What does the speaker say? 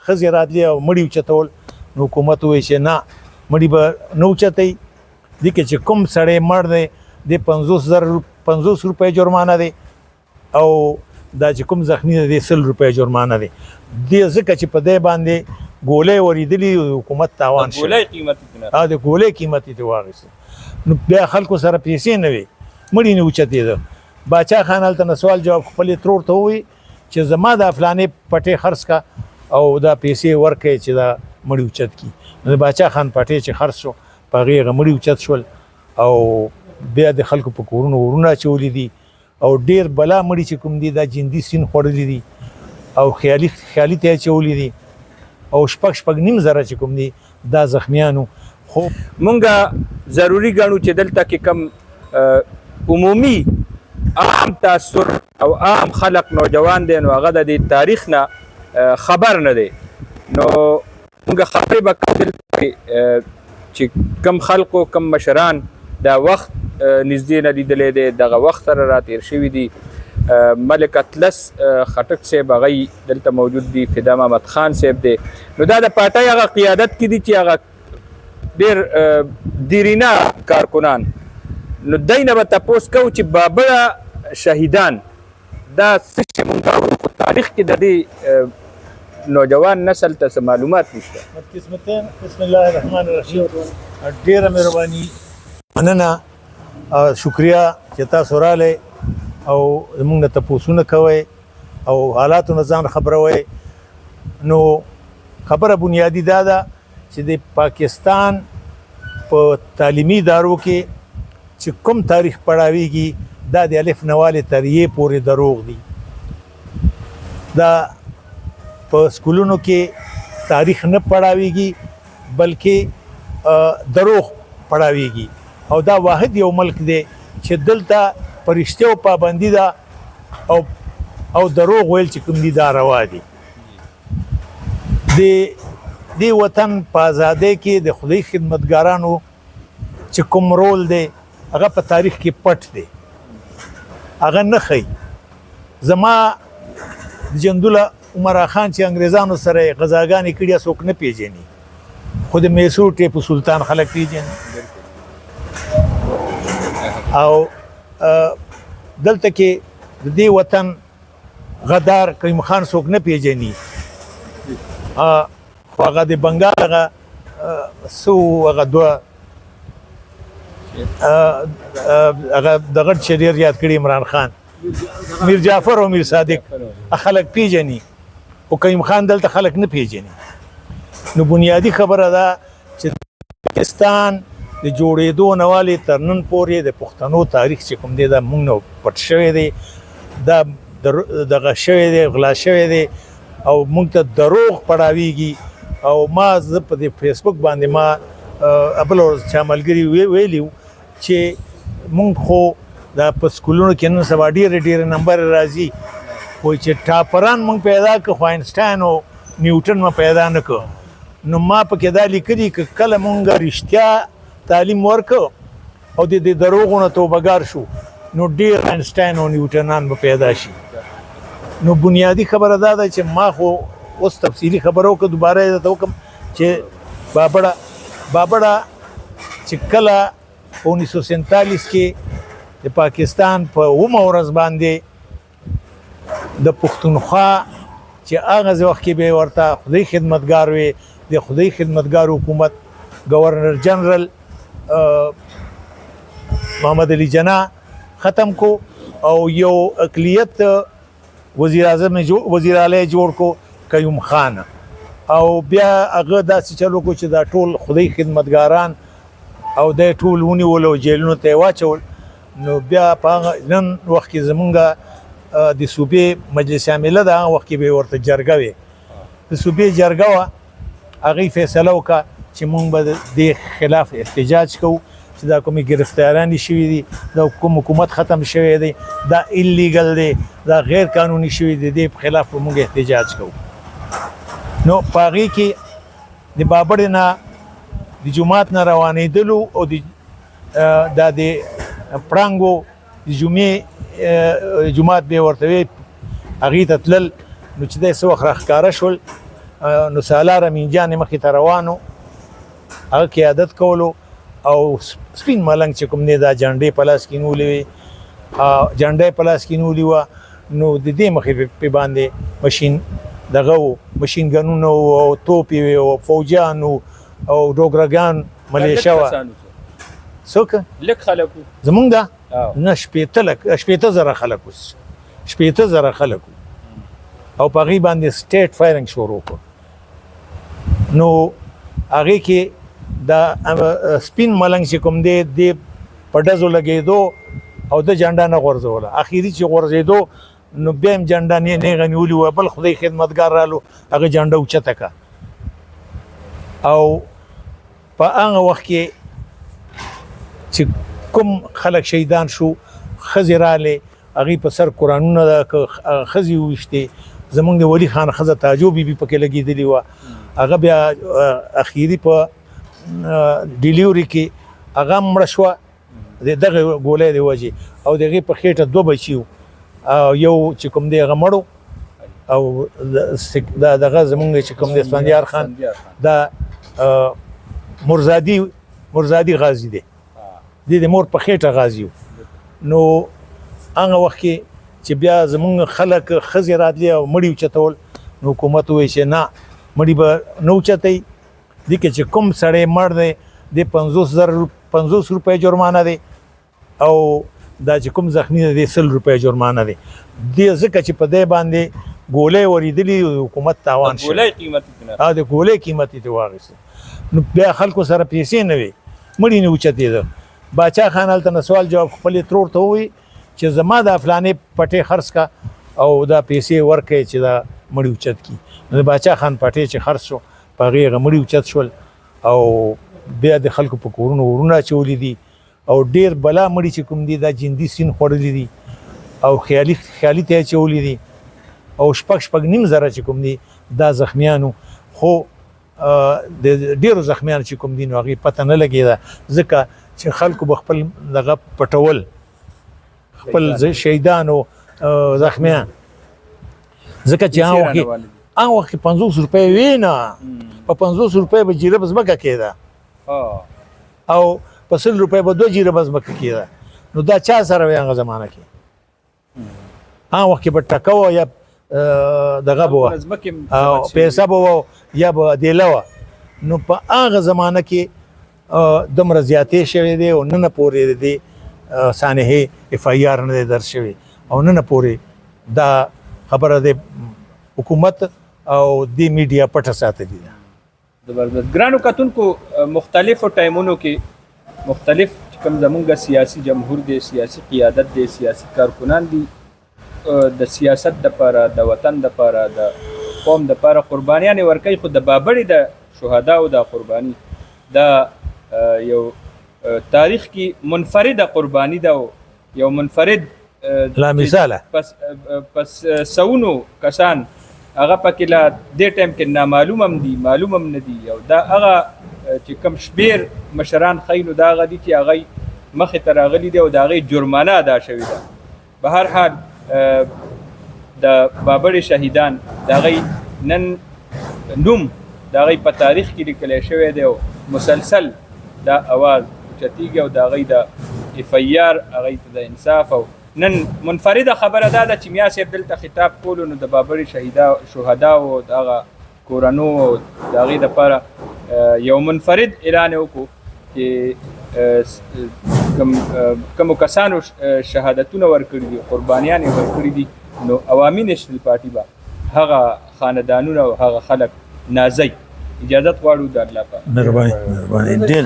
ښځې راتلې او مړي اوچتول نو حکومت ووایي چې نه مړي به نه اوچتوي دې کې چې کوم سړی مړ دی د 50 روپۍ جرمانه دی او دا چې کوم زخمی دی 100 روپۍ جرمانه دی دې ځکه چې په دې باندې ګولۍ ورېدلي حکومت تاوان شي د ګولۍ قیمت یې واخیست نو بیا خلکو سره پیسې نه وي مړي نه اوچتېده باچا خان هلته نه سوال جواب خپلې ترور ته ووایي چې زما دا فلانې پټې خرڅ کا او دا پیسې ورکړئ چې دا مړي اوچت کړي نو د باچا خان پټې چې خرڅ شو په هغې هغه مړي اوچت شول او بیا د خلکو په کورونو ورونه اچولي دي او ډېر بلا مړي چې کوم دي دا جندي سین خوړلي دي او خیالي ته اچولي دي او شپږ نیم زره چې کوم دي دا زخمیانو خو مونږ ضروري ګڼو چې دلته کې کم عمومي عام تاثر او عام خلق نوجوان دی نو هغه د دې تاریخ نه خبر نه دی نو مونږ خبرې به کوو دلته چې کم خلکو کم مشران دا وخت نږدې نه لیدلی دی دغه وخت سره راتېر شوي دي ملک اطلس خټک صاحب هغه دلته موجود دي فدا محمد خان صاحب دی نو دا د پارټۍ هغه قیادت کې دي چې هغه ډېر دیرینه کارکنان نو دی نه به تپوس کوو چې بابړه شهیدان دا څه شی مونږ اورو خو تاریخ کې د دې نوجوان نسل ته څه معلومات نشته بسم الله الرحمن الرحیم ډېره مهرباني مننه شکریه چې تاسو راغلی او زموږ نه تپوسونه کوئ او حالاتو نه ځان خبروئ نو خبره بنیادي دا ده چې د پاکستان په تعلیمي ادارو کې چې کوم تاریخ پړاویږي دا د الف نوالې تر یې پورې دروغ دي دا په سکولونو کې تاریخ نه پړاویږي بلکې دروغ پړاویږي او دا واحد یو ملک دی چې دلته پرشتو پابندي ده او دروغ ویل چې کوم دي دا روا دي د وطن په ازادۍ کې د خدای خدمتګارانو چې کوم رول دی هغه په تاریخ کې پټ دی هغه نه ښیي زما د جندوله عمرا خان چې انګریزانو سره غزاګانې کړي څوک نه پیژني خو د میسور ټیپو سلطان خلک پیژني او دلته کې د دې وطن غدار کریم خان څوک نه پیژني خو هغه د بنګال هغه هغه دوه هغه دغه چې ډېر یاد کړي عمران خان میر جعفر او میر صادق خلک پیژني او کریم خان دلته خلک نه پیژني نو بنیادی خبره ده چې پاکستان د جوړېدو نه والې تر نن پورې د پښتنو تاریخ چې کوم دی دا موږ نه پټ شوی دی دا دغه شوی دی غلا شوی دی او موږ ته دروغ پړاویږي او ما زه په دې فیسبوک باندې ما بل ورځ چا ملګري ویلي چې موږ خو دا په سکولونو کې نن سبا ډېرې نمبر راځي خو چې ټاپران موږ پیدا کړو خو آینسټاین او نیوټن ما پیدا نه کړو نو ما پکې دا لیکلي که کله موږ رښتیا تعلیم ورکړو او د دروغو نه توبهګار شو نو ډېر آینسټاین او نیوټنان به پیدا شي نو بنیادی خبره دا ده چې ما خو اوس تفصیلي خبره وکړه دوباره یې درته وکړم چې بابړه چې کله 1947 کې د پاکستان په 9 ورځ باندې د پښتونخوا چې هغه وخت کې به ورته خدای خدمتګار وي د خدای خدمتګار حکومت گورنر جنرال محمد علي جناح ختم کو او یو اقلیت وزیر اعظم وزیر اعلی جوړ کو قیوم خان او بیا هغه داسې چلو کو چې دا ټول خدای خدمتګاران او د ټول ونیول او جیلونو ته واچول نو بیا په نن وخت کې زمونږ د صوبې مجلس عامله د هغه وخت کې به ورته جرګه وي د صوبې جرګه وه هغې فیصله وکړه چې مونږ به د خلاف احتجاج کوو چې دا کومې ګرفتارانې شوي دي دا کوم حکومت ختم شوی دی دا ایلیګل دی دا غیر قانوني شوي دی د خلاف به مونږ احتجاج کوو نو په هغې کې د بابړې نه د جومات نه روانېدلو او دا د پړانګو د جومات به ورته وي هغې ته تلل نو چې دی څه وخت راښکاره شول نو سالار امین جان مخې ته روانو هغه قیادت کولو او سپین ملنګ چې کوم دی دا جنډې په لاس کې نیولې وې جنډې په لاس کې نیولې وه نو د دې مخې په باندې مشین دغه و مشین ګنونه او توپې وې او فوجیان او ډوګرګان ملیشه وه څوک لږ خلک زمونږ ده نه شپېته زره خلک اوس 1,000 خلک او په هغې باندې سټیټ فایرنګ شروع کړ نو هغې کې دا سپین ملنګ چې کوم دی د په ډزو لګېدو او د جنډه نه غورځوله اخري چې غورځېدو نو بیا هم جنډه نیغه نیولې وه بل خدای خدمتګار رالو هغه جنډه اوچته کړه او په هغه وخت کې چې کوم خلک شهیدان شو ښځې رالې هغې په سر قرآنونه ښځې وویشتې زمونږ د ولي خان ښځه تاجو بیبي پکې لګېدلې وه هغه بیا اخیري په ډیلیوري کې هغه مړه شوه د دغه ګولۍ د وجې او د هغې په خېټه 2 بچي وو او یو چې کوم دی هغه مړو او دغه زمونږ چې کوم دی اسفندیار خان دا مرزادي غازي دی د مور په خېټه غازي نو هغه وخت کې چې بیا زمونږ خلک ښځې راتلې او مړي اوچتول نو حکومت وویل چې نه مړي به نه اوچتئ دې کې چې کوم سړی مړ دی د 50 روپۍ جرمانه دی او دا چې کوم زخمی دی 100 روپۍ جرمانه دی ځکه چې په دې باندې ګولۍ ورېدلې حکومت تاوان شو د ګولۍ قیمت یې واخیسته نو بیا خلکو سره پیسې نه وي مړي نه اوچتېده باچا خان هلته نه سوال جواب خپلې ترور ته ووایي چې زما دا فلانې پټې خرڅ کا او دا پیسې ورکړئ چې دا مړي اوچت کړي نو د باچا خان پټې چې خرڅ شو په هغې هغه مړي اوچت شول او بیا د خلکو په کورونو ورونه اچولي دي او ډېر بلا مړي چې کوم دي دا جندي سین خوړلي دي او خیالي ته اچولي دي او 6.5 زره چې کوم دي دا زخمیانو خو د ډېرو زخمیانو چې کوم دي نو هغې پته نه لګېده ځکه چې خلکو به خپل دغه پټول خپل شهیدان او زخمیان ځکه چې هغه وخت کې 50 روپۍ وې نه په 50 روپۍ به جیره ځمکه کېده او په 100 روپۍ به 2 جیره ځمکه کېده نو دا چا سره وې هغه زمانه کې هغه وخت کې به ټکه وه یا دغه به وه پیسه به وه یا به دیله وه نو په هغه زمانه کې دومره زیاتې شوې دی او نن پورې د دې سانحې FIR نه دی درج شوی او نن پورې دا خبره د حکومت او د میډیا پټه ساتلې ده زبردست ګرانو کتونکو مختلفو ټایمونو کې مختلف کوم زمونږ سیاسي جمهور دی سیاسي قیادت دی سیاسي کارکنان دي د سیاست دپاره د وطن دپاره د قوم دپاره قربانیانې ورکوي خو د بابړې د شهداو د قرباني دا یو تاریخ کې منفرده قرباني ده یو منفرد لا مثاله پس سونو کسان هغه پکې لا دې ټایم کې نامعلوم هم دي معلوم هم نه دي او دا هغه چې کم شمېر مشران ښیي نو دا هغه دي چې هغوی مخې ته راغلي دي او د هغې جرمانه ادا شوې ده به هر حال د بابړې شهیدان د هغوی نن نوم د هغوی په تاریخ کې لیکلی شوی دی او مسلسل دا اواز اوچتېږي او د هغوی د FIR هغوی ته د انصاف او نن منفرده خبره دا ده چې میا صاحب دلته خطاب کولو نو د بابړې شهداو د هغه کورنو او د هغې دپاره یو منفرد اعلان وکړو چې کومو کسانو شهادتونه ورکړي دي قربانیانې ورکړي دي نو عوامي نیشنل پارټي به هغه خاندانونه او هغه خلک نازوي اجازت غواړو د الله پاک مهرباني ډېر